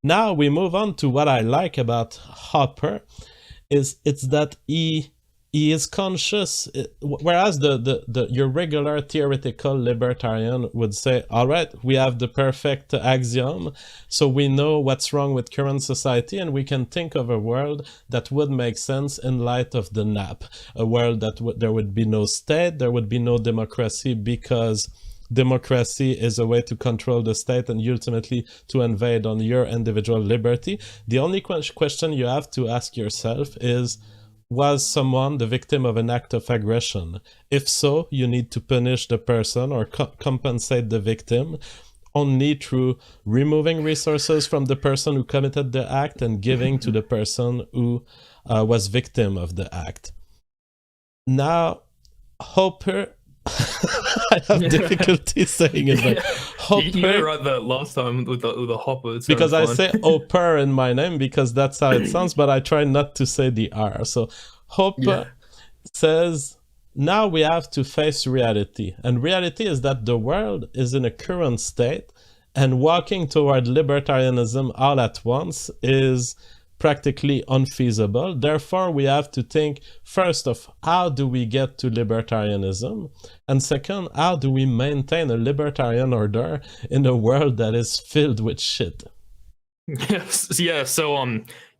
Now we move on to what I like about Hopper it's that he is conscious, whereas the your regular theoretical libertarian would say, all right, we have the perfect axiom, so we know what's wrong with current society and we can think of a world that would make sense in light of the nap, a world that there would be no state, there would be no democracy, because democracy is a way to control the state and ultimately to invade on your individual liberty. The only question you have to ask yourself is, was someone the victim of an act of aggression? If so, you need to punish the person or compensate the victim only through removing resources from the person who committed the act and giving to the person who was victim of the act. Now, Hopper I have difficulty saying it, but Hopper. You got it right that last time with the Hopper. Because I say Hopper in my name because that's how it sounds, but I try not to say the R. So Hopper says, now we have to face reality. And reality is that the world is in a current state, and walking toward libertarianism all at once is practically unfeasible. Therefore, we have to think first of how do we get to libertarianism, and second, how do we maintain a libertarian order in a world that is filled with shit. Yes, yeah. So,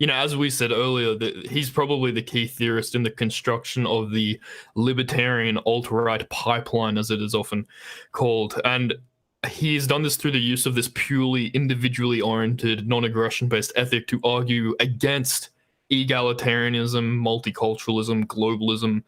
as we said earlier, he's probably the key theorist in the construction of the libertarian alt-right pipeline, as it is often called, and he's done this through the use of this purely individually oriented, non-aggression based ethic to argue against egalitarianism, multiculturalism, globalism,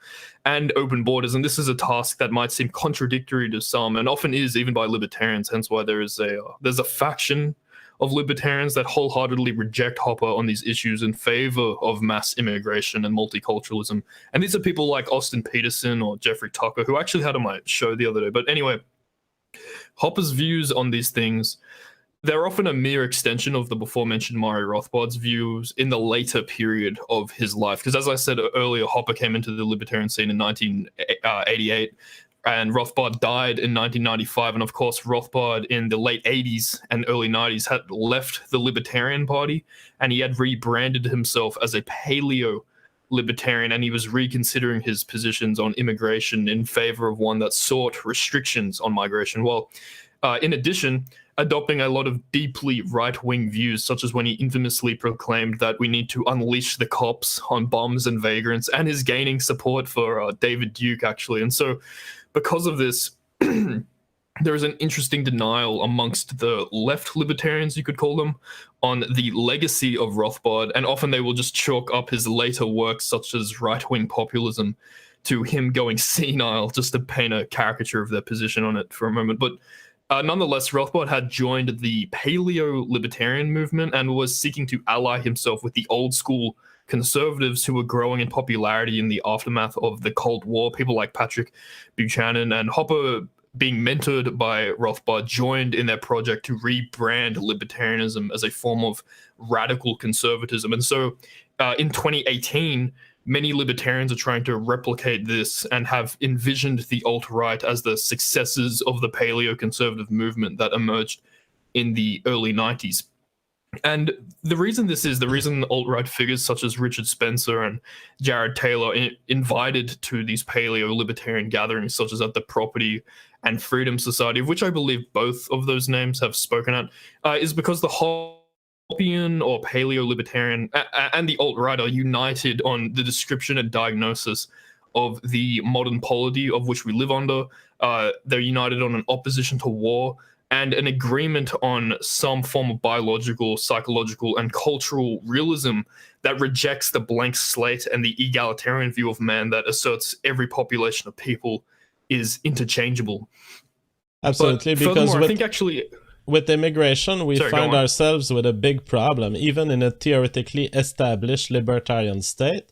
and open borders. And this is a task that might seem contradictory to some, and often is, even by libertarians. Hence why there's a faction of libertarians that wholeheartedly reject Hopper on these issues in favor of mass immigration and multiculturalism. And these are people like Austin Peterson or Jeffrey Tucker, who I actually had on my show the other day. But anyway, Hopper's views on these things, they're often a mere extension of the before-mentioned Murray Rothbard's views in the later period of his life. Because as I said earlier, Hopper came into the libertarian scene in 1988, and Rothbard died in 1995. And of course, Rothbard in the late 80s and early 90s had left the Libertarian Party, and he had rebranded himself as a paleo libertarian, and he was reconsidering his positions on immigration in favor of one that sought restrictions on migration. Well, in addition, adopting a lot of deeply right-wing views, such as when he infamously proclaimed that we need to unleash the cops on bums and vagrants, and is gaining support for David Duke, actually. And so because of this, there is an interesting denial amongst the left libertarians, you could call them, on the legacy of Rothbard, and often they will just chalk up his later works, such as right-wing populism, to him going senile, just to paint a caricature of their position on it for a moment. But nonetheless, Rothbard had joined the paleo-libertarian movement and was seeking to ally himself with the old-school conservatives who were growing in popularity in the aftermath of the Cold War, people like Patrick Buchanan. And Hopper, being mentored by Rothbard, joined in their project to rebrand libertarianism as a form of radical conservatism. And so in 2018, many libertarians are trying to replicate this and have envisioned the alt-right as the successors of the paleo-conservative movement that emerged in the early 90s. And the reason alt-right figures such as Richard Spencer and Jared Taylor invited to these paleo-libertarian gatherings, such as at the Property and Freedom Society, of which I believe both of those names have spoken at, is because the Hoppian or paleo-libertarian and the alt-right are united on the description and diagnosis of the modern polity of which we live under. They're united on an opposition to war and an agreement on some form of biological, psychological, and cultural realism that rejects the blank slate and the egalitarian view of man that asserts every population of people is interchangeable. Absolutely, because I think actually with immigration, we find ourselves with a big problem, even in a theoretically established libertarian state.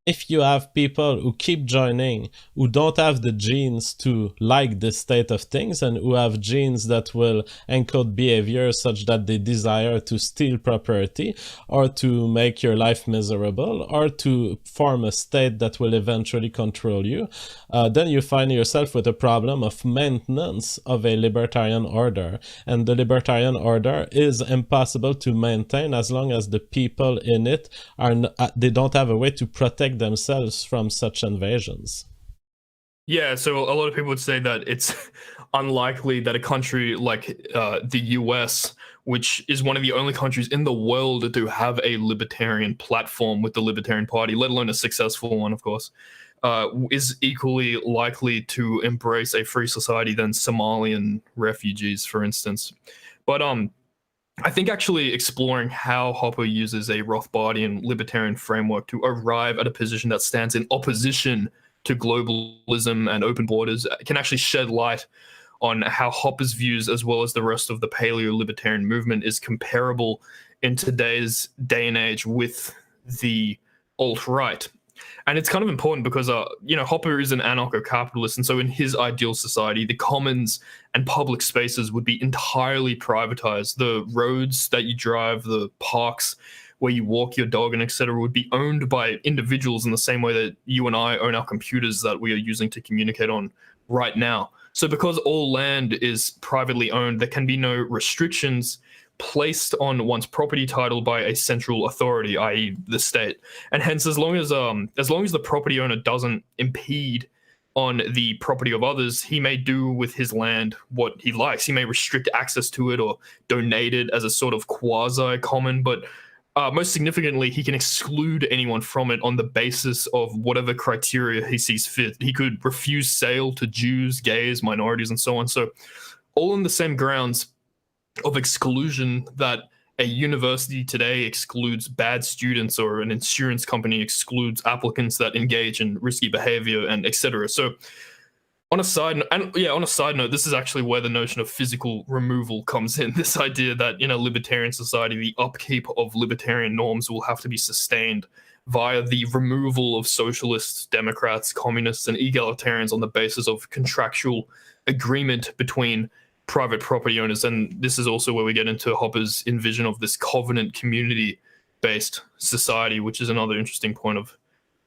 if you have people who keep joining, who don't have the genes to like this state of things, and who have genes that will encode behavior such that they desire to steal property, or to make your life miserable, or to form a state that will eventually control you, then you find yourself with a problem of maintenance of a libertarian order. And the libertarian order is impossible to maintain as long as the people in it they don't have a way to protect themselves from such invasions. Yeah, so a lot of people would say that it's unlikely that a country like the US, which is one of the only countries in the world to have a libertarian platform with the Libertarian Party, let alone a successful one, of course, is equally likely to embrace a free society than Somalian refugees, for instance. But I think actually exploring how Hoppe uses a Rothbardian libertarian framework to arrive at a position that stands in opposition to globalism and open borders can actually shed light on how Hoppe's views, as well as the rest of the paleo-libertarian movement, is comparable in today's day and age with the alt-right. And it's kind of important because, Hoppe is an anarcho-capitalist, and so in his ideal society, the commons and public spaces would be entirely privatized. The roads that you drive, the parks where you walk your dog, and etc., would be owned by individuals in the same way that you and I own our computers that we are using to communicate on right now. So because all land is privately owned, there can be no restrictions placed on one's property title by a central authority, i.e. the state. And hence, as long as the property owner doesn't impede on the property of others, he may do with his land what he likes. He may restrict access to it or donate it as a sort of quasi-common, but most significantly, he can exclude anyone from it on the basis of whatever criteria he sees fit. He could refuse sale to Jews, gays, minorities, and so on. So all on the same grounds of exclusion that a university today excludes bad students, or an insurance company excludes applicants that engage in risky behavior, and etc. So on a side note, this is actually where the notion of physical removal comes in. This idea that in a libertarian society, the upkeep of libertarian norms will have to be sustained via the removal of socialists, democrats, communists, and egalitarians on the basis of contractual agreement between private property owners. And this is also where we get into Hoppe's envision of this covenant community-based society, which is another interesting point of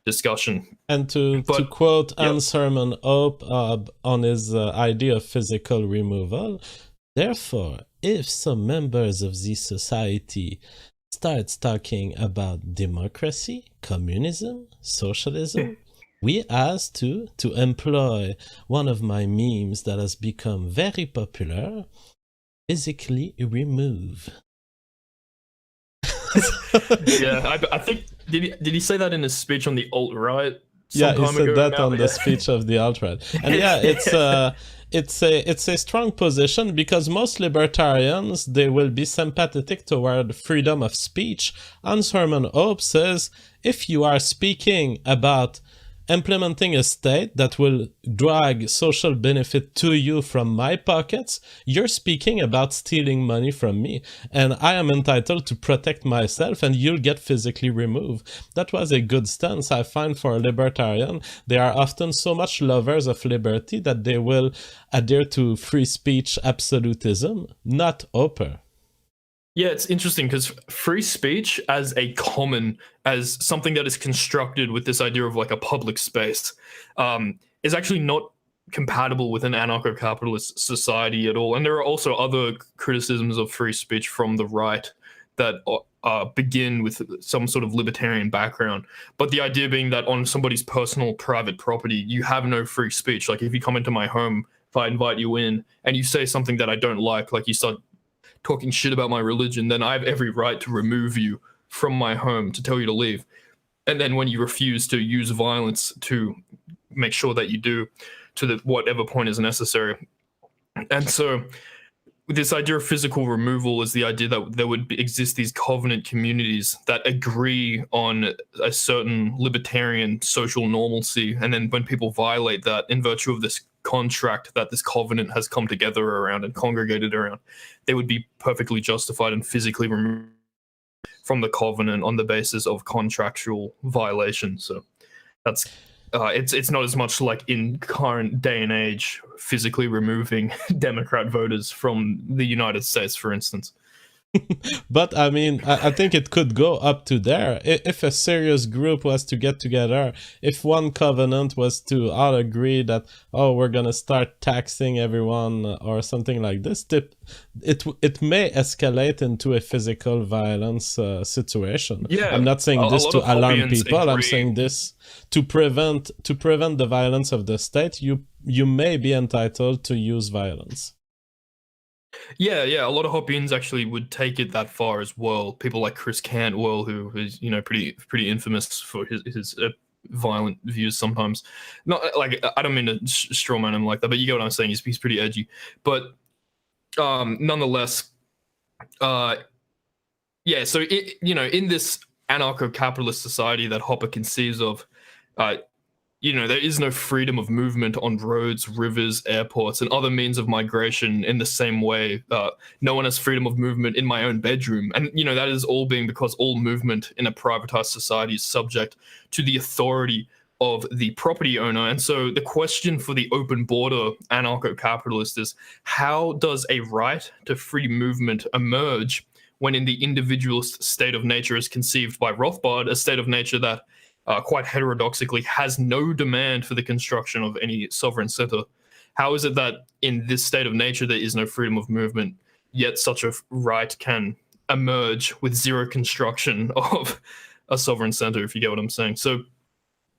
discussion. And to quote Hans-Hermann on his idea of physical removal, therefore, if some members of this society starts talking about democracy, communism, socialism, we ask to employ one of my memes that has become very popular, physically remove. Yeah, I think did he say that in his speech on the alt-right? Yeah, he said that on the speech of the alt-right. And yeah, it's a strong position, because most libertarians, they will be sympathetic toward freedom of speech. Hans-Hermann Hoppe says, if you are speaking about implementing a state that will drag social benefit to you from my pockets, you're speaking about stealing money from me, and I am entitled to protect myself, and you'll get physically removed. That was a good stance, I find, for a libertarian. They are often so much lovers of liberty that they will adhere to free speech absolutism, not Hoppe. Yeah, it's interesting because free speech as a common, as something that is constructed with this idea of like a public space, is actually not compatible with an anarcho-capitalist society at all. And there are also other criticisms of free speech from the right that begin with some sort of libertarian background. But the idea being that on somebody's personal private property, you have no free speech. Like if you come into my home, if I invite you in and you say something that I don't like you start talking shit about my religion, then I have every right to remove you from my home, to tell you to leave. And then when you refuse to use violence to make sure that you do, to whatever point is necessary. And so this idea of physical removal is the idea that there would exist these covenant communities that agree on a certain libertarian social normalcy. And then when people violate that in virtue of this contract that this covenant has come together around and congregated around, they would be perfectly justified and physically removed from the covenant on the basis of contractual violation. So That's it's not as much like in current day and age physically removing Democrat voters from the United States, for instance. But I mean, I think it could go up to there. If a serious group was to get together, if one covenant was to all agree that, oh, we're gonna start taxing everyone or something like this, it may escalate into a physical violence situation. Yeah, I'm not saying a this lot to of alarm Hoppians people. I'm agree. saying this to prevent the violence of the state. You may be entitled to use violence. Yeah. A lot of Hoppians actually would take it that far as well. People like Chris Cantwell, who is pretty infamous for his violent views sometimes. Not like I don't mean to strawman him like that, but you get what I'm saying. He's pretty edgy, but nonetheless, uh, yeah. So in this anarcho-capitalist society that Hopper conceives of, uh, there is no freedom of movement on roads, rivers, airports, and other means of migration in the same way. No one has freedom of movement in my own bedroom. And, that is all being because all movement in a privatized society is subject to the authority of the property owner. And so the question for the open border anarcho capitalist is, how does a right to free movement emerge when in the individualist state of nature is conceived by Rothbard, a state of nature that quite heterodoxically has no demand for the construction of any sovereign center? How is it that in this state of nature there is no freedom of movement, yet such a right can emerge with zero construction of a sovereign center, if you get what I'm saying? So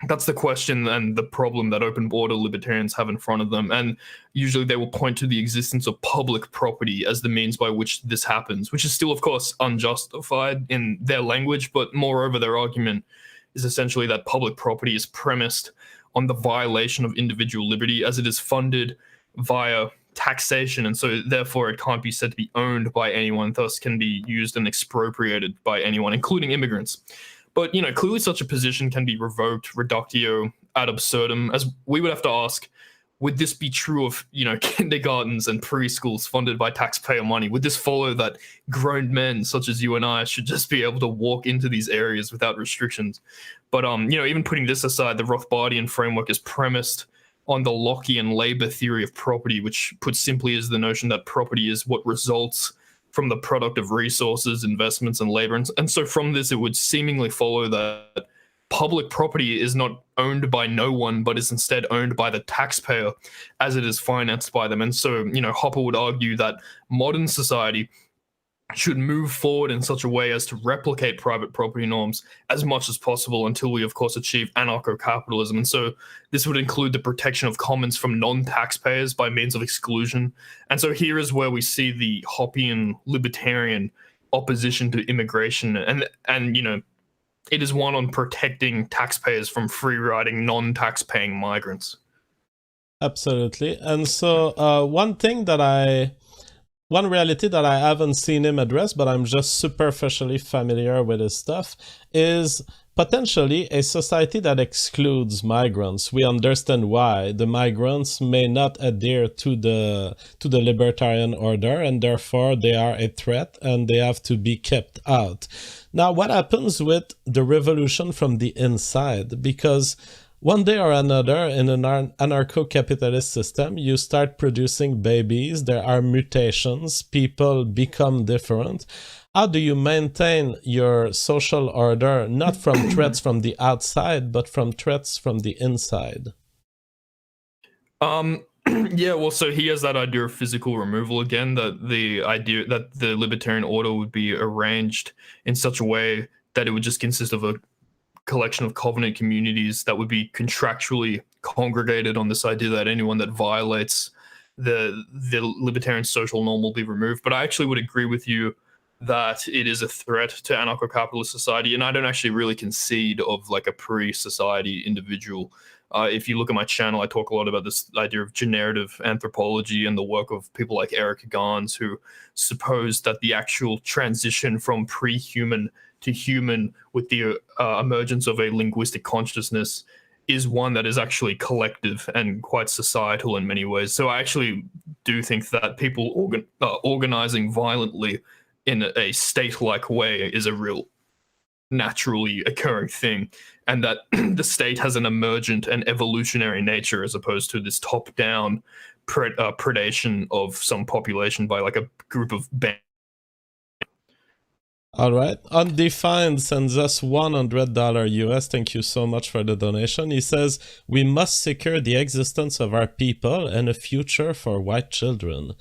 that's the question and the problem that open border libertarians have in front of them. And usually they will point to the existence of public property as the means by which this happens, which is still, of course, unjustified in their language. But moreover, their argument is essentially that public property is premised on the violation of individual liberty as it is funded via taxation. And so therefore it can't be said to be owned by anyone, thus can be used and expropriated by anyone, including immigrants. But clearly such a position can be revoked reductio ad absurdum, as we would have to ask, would this be true of kindergartens and preschools funded by taxpayer money? Would this follow that grown men such as you and I should just be able to walk into these areas without restrictions? But even putting this aside, the Rothbardian framework is premised on the Lockean labor theory of property, which put simply is the notion that property is what results from the product of resources, investments, and labor. And so from this, it would seemingly follow that public property is not owned by no one, but is instead owned by the taxpayer as it is financed by them. And so, Hoppe would argue that modern society should move forward in such a way as to replicate private property norms as much as possible until we, of course, achieve anarcho-capitalism. And so this would include the protection of commons from non-taxpayers by means of exclusion. And so here is where we see the Hoppian libertarian opposition to immigration. And it is one on protecting taxpayers from free-riding, non-tax-paying migrants. Absolutely. And so one reality that I haven't seen him address, but I'm just superficially familiar with his stuff, is potentially a society that excludes migrants. We understand why. The migrants may not adhere to the libertarian order, and therefore they are a threat and they have to be kept out. Now, what happens with the revolution from the inside? Because one day or another, in an anarcho-capitalist system, you start producing babies, there are mutations, people become different. How do you maintain your social order, not from threats from the outside, but from threats from the inside? Yeah, well, so he has that idea of physical removal again, that the idea that the libertarian order would be arranged in such a way that it would just consist of a collection of covenant communities that would be contractually congregated on this idea that anyone that violates the libertarian social norm will be removed. But I actually would agree with you that it is a threat to anarcho-capitalist society, and I don't actually really concede of like a pre-society individual. If you look at my channel, I talk a lot about this idea of generative anthropology and the work of people like Eric Gans, who suppose that the actual transition from pre-human to human with the emergence of a linguistic consciousness is one that is actually collective and quite societal in many ways. So I actually do think that people organizing violently in a state-like way is a real naturally occurring thing, and that the state has an emergent and evolutionary nature as opposed to this top-down predation of some population by like a group of All right. Undefined sends us $100 US. Thank you so much for the donation. He says, we must secure the existence of our people and a future for white children.